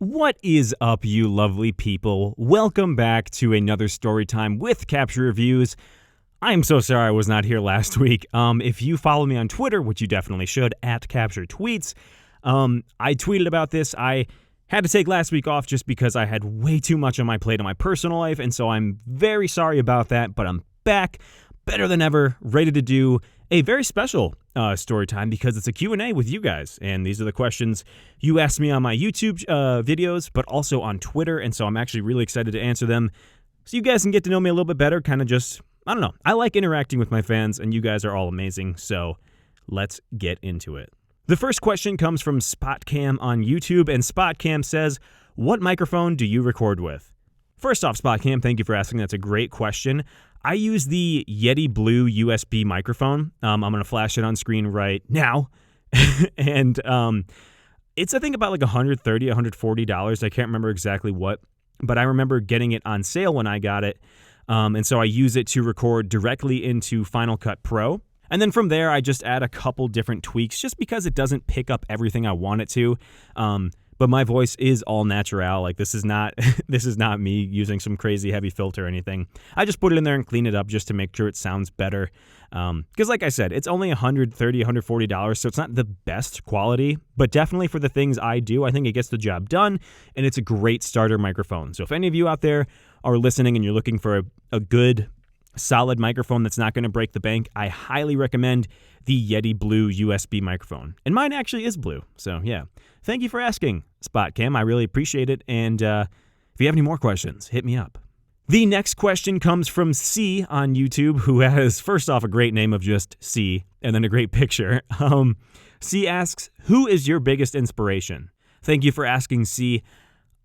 What is up, you lovely people? Welcome back to another story time with Capture Reviews. I'm so sorry I was not here last week. If you follow me on Twitter, which you definitely should, at Capture Tweets, I tweeted about this. I had to take last week off just because I had way too much on my plate in my personal life, and so I'm very sorry about that, but I'm back, better than ever, ready to do a very special story time because it's a Q&A with you guys, and these are the questions you asked me on my YouTube videos, but also on Twitter, and so I'm actually really excited to answer them so you guys can get to know me a little bit better, kind of just, I don't know, I like interacting with my fans, and you guys are all amazing, so let's get into it. The first question comes from SpotCam on YouTube, and SpotCam says, what microphone do you record with? First off, SpotCam, thank you for asking. That's a great question. I use the Yeti Blue USB microphone. I'm going to flash it on screen right now. And it's, I think, about like $130, $140. I can't remember exactly what, but I remember getting it on sale when I got it. And so I use it to record directly into Final Cut Pro. And then from there, I just add a couple different tweaks just because it doesn't pick up everything I want it to. But my voice is all natural. Like this is not me using some crazy heavy filter or anything. I just put it in there and clean it up just to make sure it sounds better. Because like I said, it's only $130, $140, so it's not the best quality, but definitely for the things I do, I think it gets the job done, and it's a great starter microphone. So if any of you out there are listening and you're looking for a good, solid microphone that's not going to break the bank, I highly recommend the Yeti Blue USB microphone. And mine actually is blue, so yeah. Thank you for asking, SpotCam. I really appreciate it. And if you have any more questions, hit me up. The next question comes from C on YouTube, who has, first off, a great name of just C, and then a great picture. C asks, who is your biggest inspiration? Thank you for asking, C.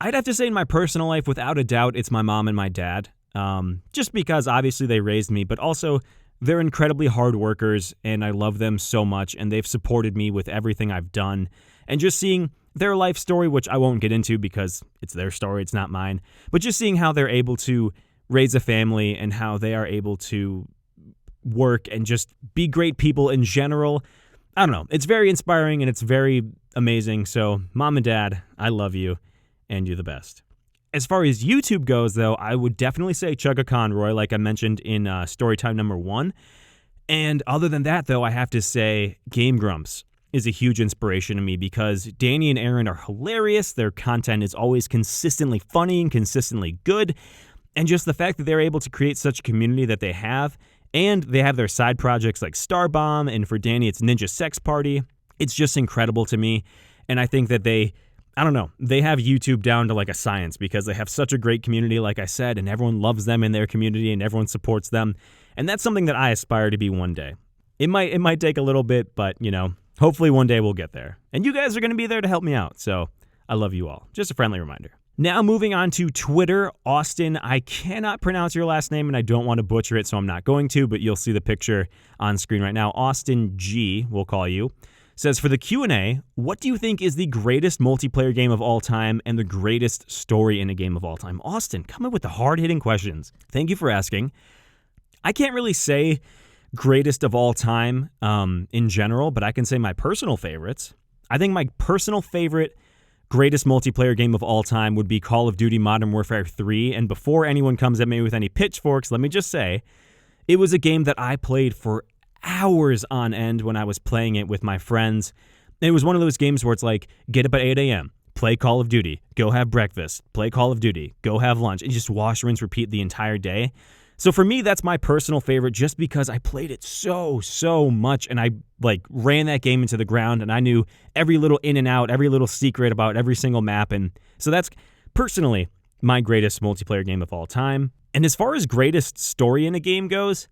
I'd have to say in my personal life, without a doubt, it's my mom and my dad. Just because obviously they raised me, but also they're incredibly hard workers, and I love them so much, and they've supported me with everything I've done. And just seeing their life story, which I won't get into because it's their story, it's not mine, but just seeing how they're able to raise a family and how they are able to work and just be great people in general, I don't know. It's very inspiring and it's very amazing. So, Mom and Dad, I love you, and you're the best. As far as YouTube goes, though, I would definitely say Chugga Conroy, like I mentioned in Storytime number 1. And other than that, though, I have to say Game Grumps is a huge inspiration to me because Danny and Aaron are hilarious. Their content is always consistently funny and consistently good. And just the fact that they're able to create such a community that they have, and they have their side projects like Starbomb, and for Danny, it's Ninja Sex Party. It's just incredible to me. And I think that they have YouTube down to like a science because they have such a great community, like I said, and everyone loves them in their community and everyone supports them. And that's something that I aspire to be one day. It might take a little bit, but hopefully one day we'll get there. And you guys are going to be there to help me out, so I love you all. Just a friendly reminder. Now moving on to Twitter, Austin, I cannot pronounce your last name and I don't want to butcher it, so I'm not going to, but you'll see the picture on screen right now. Austin G, we'll call you, says, for the Q&A, what do you think is the greatest multiplayer game of all time and the greatest story in a game of all time? Austin, come up with the hard-hitting questions. Thank you for asking. I can't really say greatest of all time in general, but I can say my personal favorites. I think my personal favorite greatest multiplayer game of all time would be Call of Duty Modern Warfare 3. And before anyone comes at me with any pitchforks, let me just say, it was a game that I played for hours on end when I was playing it with my friends. And it was one of those games where it's like, get up at 8 a.m., play Call of Duty, go have breakfast, play Call of Duty, go have lunch, and just wash, rinse, repeat the entire day. So for me, that's my personal favorite just because I played it so much and I ran that game into the ground and I knew every little in and out, every little secret about every single map. And so that's personally my greatest multiplayer game of all time. And as far as greatest story in a game goes,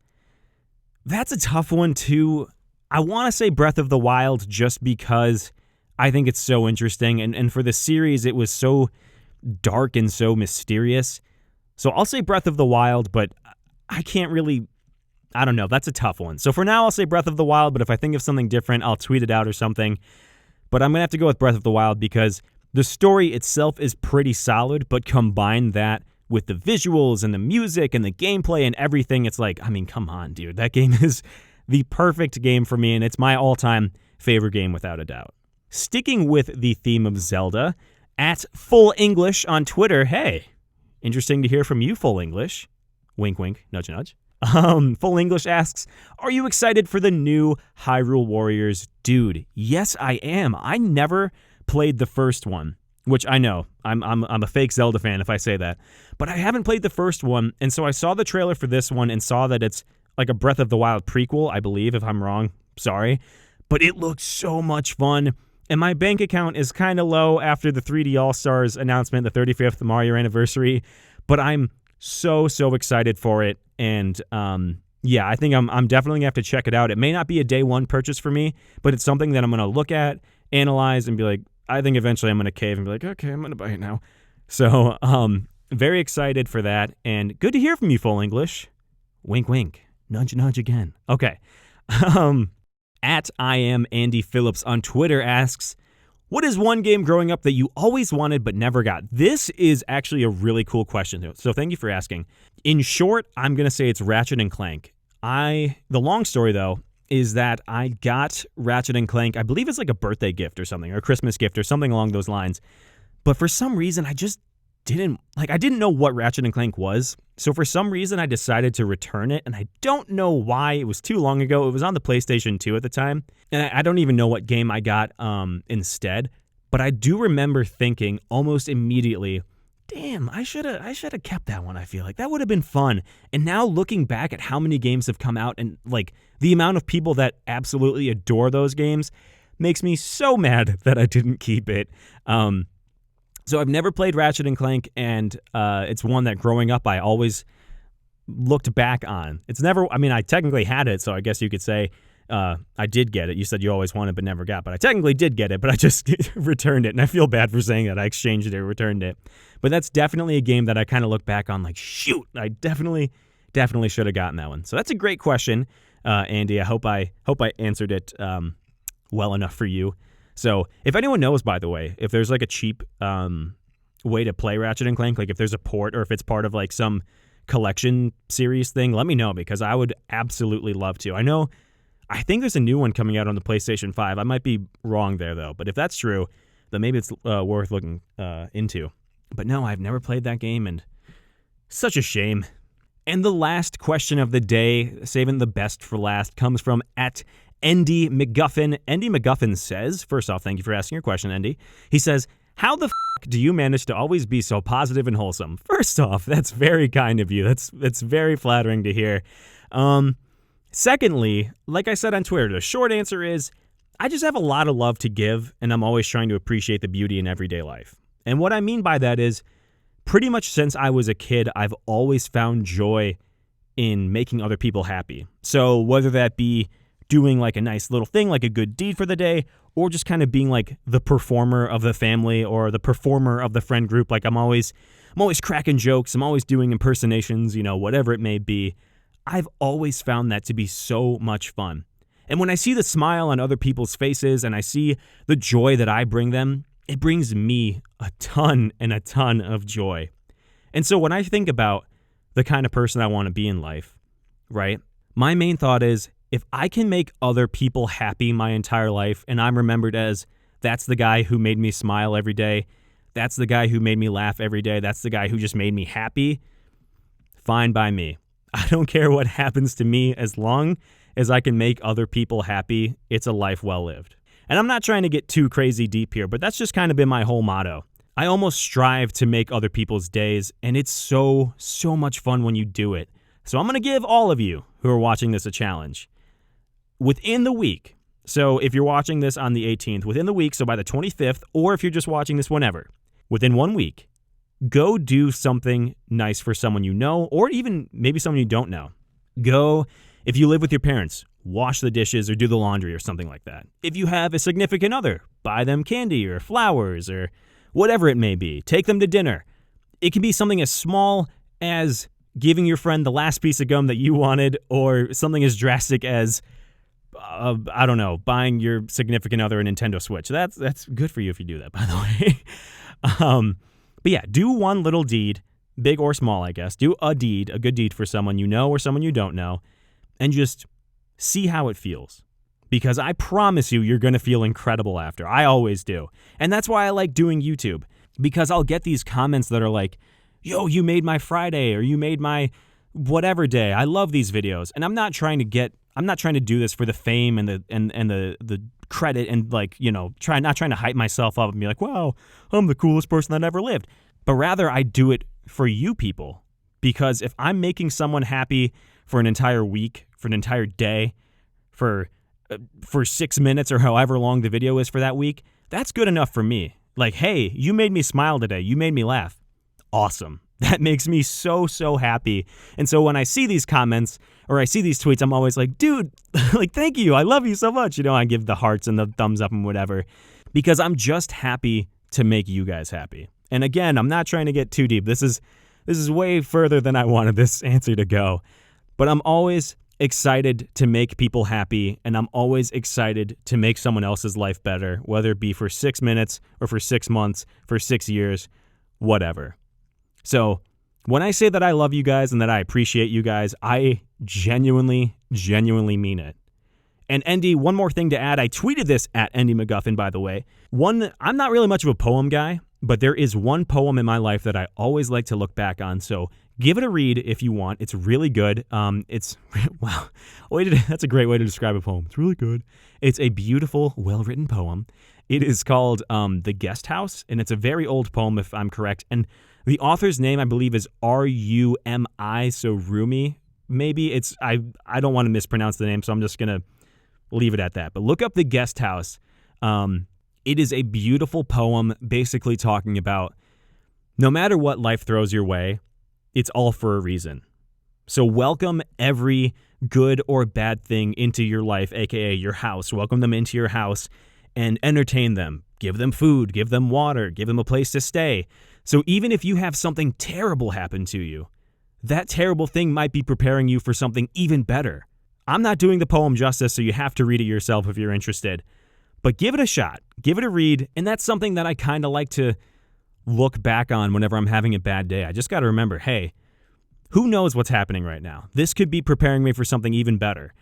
that's a tough one too. I want to say Breath of the Wild just because I think it's so interesting. And for the series, it was so dark and so mysterious. So I'll say Breath of the Wild, but I can't really, I don't know. That's a tough one. So for now, I'll say Breath of the Wild, but if I think of something different, I'll tweet it out or something. But I'm going to have to go with Breath of the Wild because the story itself is pretty solid, but combine that with the visuals and the music and the gameplay and everything, it's like, I mean, come on, dude. That game is the perfect game for me, and it's my all-time favorite game without a doubt. Sticking with the theme of Zelda, At Full English on Twitter, hey, interesting to hear from you, Full English. Wink, wink, nudge, nudge. Full English asks, are you excited for the new Hyrule Warriors? Dude, yes, I am. I never played the first one, which I know. I'm a fake Zelda fan if I say that. But I haven't played the first one, and so I saw the trailer for this one and saw that it's like a Breath of the Wild prequel, I believe. If I'm wrong, sorry. But it looks so much fun. And my bank account is kind of low after the 3D All-Stars announcement, the 35th Mario anniversary. But I'm so excited for it. And yeah, I think I'm definitely going to have to check it out. It may not be a day one purchase for me, but it's something that I'm going to look at, analyze, and be like, I think eventually I'm going to cave and be like, okay, I'm going to buy it now. So very excited for that. And good to hear from you, Full English. Wink, wink. Nudge, nudge again. Okay. At I am Andy Phillips on Twitter asks, what is one game growing up that you always wanted but never got? This is actually a really cool question, so thank you for asking. In short, I'm going to say it's Ratchet & Clank. The long story, though, is that I got Ratchet & Clank, I believe it's like a birthday gift or something, or a Christmas gift or something along those lines. But for some reason, I just didn't know what Ratchet & Clank was. So for some reason, I decided to return it, and I don't know why. It was too long ago. It was on the PlayStation 2 at the time, and I don't even know what game I got instead. But I do remember thinking almost immediately, damn, I should have kept that one. I feel like that would have been fun. And now looking back at how many games have come out and like the amount of people that absolutely adore those games makes me so mad that I didn't keep it. So I've never played Ratchet & Clank, and it's one that growing up I always looked back on. It's never, I mean, I technically had it, so I guess you could say I did get it. You said you always wanted but never got, but I technically did get it, but I just returned it, and I feel bad for saying that. I exchanged it or returned it. But that's definitely a game that I kind of look back on like, shoot, I definitely should have gotten that one. So that's a great question, Andy. I hope I answered it well enough for you. So if anyone knows, by the way, if there's like a cheap way to play Ratchet & Clank, like if there's a port or if it's part of like some collection series thing, let me know because I would absolutely love to. I think there's a new one coming out on the PlayStation 5. I might be wrong there though, but if that's true, then maybe it's worth looking into. But no, I've never played that game and such a shame. And the last question of the day, saving the best for last, comes from at Andy McGuffin. Andy McGuffin says, first off, thank you for asking your question, Andy. He says, how the do you manage to always be so positive and wholesome? First off, that's very kind of you. That's very flattering to hear. Secondly, like I said on Twitter, the short answer is I just have a lot of love to give, and I'm always trying to appreciate the beauty in everyday life. And what I mean by that is pretty much since I was a kid, I've always found joy in making other people happy. So whether that be doing like a nice little thing, like a good deed for the day, or just kind of being like the performer of the family or the performer of the friend group. Like I'm always cracking jokes. I'm always doing impersonations, whatever it may be. I've always found that to be so much fun. And when I see the smile on other people's faces and I see the joy that I bring them, it brings me a ton of joy. And so when I think about the kind of person I want to be in life, right? My main thought is, if I can make other people happy my entire life, and I'm remembered as, that's the guy who made me smile every day, that's the guy who made me laugh every day, that's the guy who just made me happy, fine by me. I don't care what happens to me as long as I can make other people happy. It's a life well lived. And I'm not trying to get too crazy deep here, but that's just kind of been my whole motto. I almost strive to make other people's days, and it's so much fun when you do it. So I'm going to give all of you who are watching this a challenge. Within the week, so if you're watching this on the 18th, within the week, so by the 25th, or if you're just watching this whenever, within 1 week, go do something nice for someone you know, or even maybe someone you don't know. Go, if you live with your parents, wash the dishes or do the laundry or something like that. If you have a significant other, buy them candy or flowers or whatever it may be. Take them to dinner. It can be something as small as giving your friend the last piece of gum that you wanted, or something as drastic as I don't know, buying your significant other a Nintendo Switch. That's good for you if you do that, by the way. But yeah, do one little deed, big or small, I guess. Do a good deed for someone you know or someone you don't know, and just see how it feels. Because I promise you, you're going to feel incredible after. I always do. And that's why I like doing YouTube. because I'll get these comments that are like, yo, you made my Friday, or you made my whatever day. I love these videos. And I'm not trying to do this for the fame and the credit and, like, you know, not trying to hype myself up and be like, wow, I'm the coolest person that ever lived. But rather I do it for you people, because if I'm making someone happy for an entire week, for an entire day, for 6 minutes or however long the video is for that week, that's good enough for me. Like, hey, you made me smile today. You made me laugh. Awesome. That makes me so, so happy. And so when I see these comments or I see these tweets, I'm always like, dude, like, thank you. I love you so much. You know, I give the hearts and the thumbs up and whatever, because I'm just happy to make you guys happy. And again, I'm not trying to get too deep. This is way further than I wanted this answer to go. But I'm always excited to make people happy, and I'm always excited to make someone else's life better, whether it be for 6 minutes or for 6 months, for 6 years, whatever. So when I say that I love you guys and that I appreciate you guys, I genuinely mean it. And Andy, one more thing to add. I tweeted this at Andy McGuffin, by the way. I'm not really much of a poem guy, but there is one poem in my life that I always like to look back on. So give it a read if you want. It's really good. It's wow. That's a great way to describe a poem. It's really good. It's a beautiful, well-written poem. It is called The Guest House, and it's a very old poem, if I'm correct. And the author's name, I believe, is Rumi, so Rumi. Maybe I don't want to mispronounce the name, so I'm just going to leave it at that. But look up The Guest House. It is a beautiful poem basically talking about no matter what life throws your way, it's all for a reason. So welcome every good or bad thing into your life, aka your house. Welcome them into your house and entertain them. Give them food, give them water, give them a place to stay. So even if you have something terrible happen to you, that terrible thing might be preparing you for something even better. I'm not doing the poem justice, so you have to read it yourself if you're interested. But give it a shot. Give it a read. And that's something that I kind of like to look back on whenever I'm having a bad day. I just got to remember, hey, who knows what's happening right now? This could be preparing me for something even better.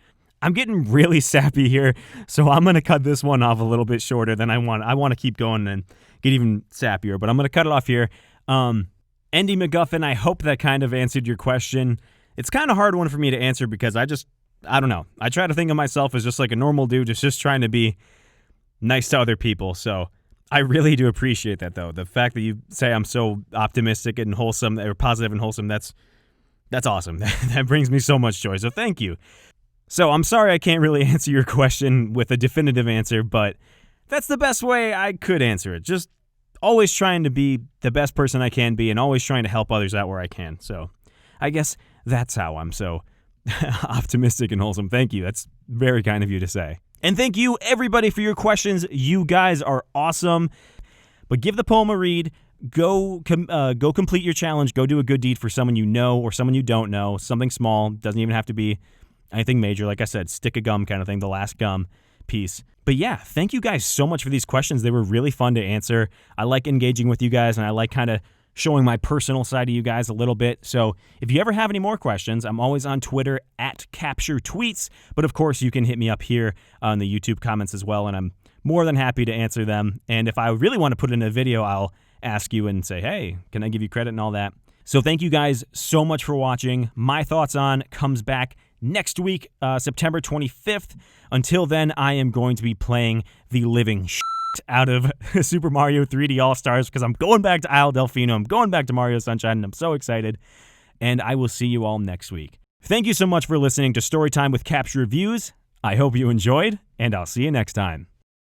I'm getting really sappy here, so I'm going to cut this one off a little bit shorter than I want. I want to keep going and get even sappier, but I'm going to cut it off here. Andy McGuffin, I hope that kind of answered your question. It's kind of a hard one for me to answer because I don't know. I try to think of myself as just like a normal dude, just trying to be nice to other people. So I really do appreciate that, though. The fact that you say I'm so optimistic and wholesome, or positive and wholesome, that's awesome. That brings me so much joy. So thank you. So I'm sorry I can't really answer your question with a definitive answer, but that's the best way I could answer it. Just always trying to be the best person I can be and always trying to help others out where I can. So I guess that's how I'm so optimistic and wholesome. Thank you. That's very kind of you to say. And thank you, everybody, for your questions. You guys are awesome. But give the poem a read. Go complete your challenge. Go do a good deed for someone you know or someone you don't know. Something small. Doesn't even have to be anything major. Like I said, stick a gum kind of thing, the last gum piece. But yeah, thank you guys so much for these questions. They were really fun to answer. I like engaging with you guys, and I like kind of showing my personal side to you guys a little bit. So if you ever have any more questions, I'm always on Twitter at Capture Tweets. But of course, you can hit me up here on the YouTube comments as well, and I'm more than happy to answer them. And if I really want to put in a video, I'll ask you and say, hey, can I give you credit and all that? So thank you guys so much for watching. My Thoughts On comes back next week, September 25th. Until then, I am going to be playing the living shit out of Super Mario 3D All-Stars because I'm going back to Isle Delfino. I'm going back to Mario Sunshine, and I'm so excited. And I will see you all next week. Thank you so much for listening to Storytime with Capture Reviews. I hope you enjoyed, and I'll see you next time.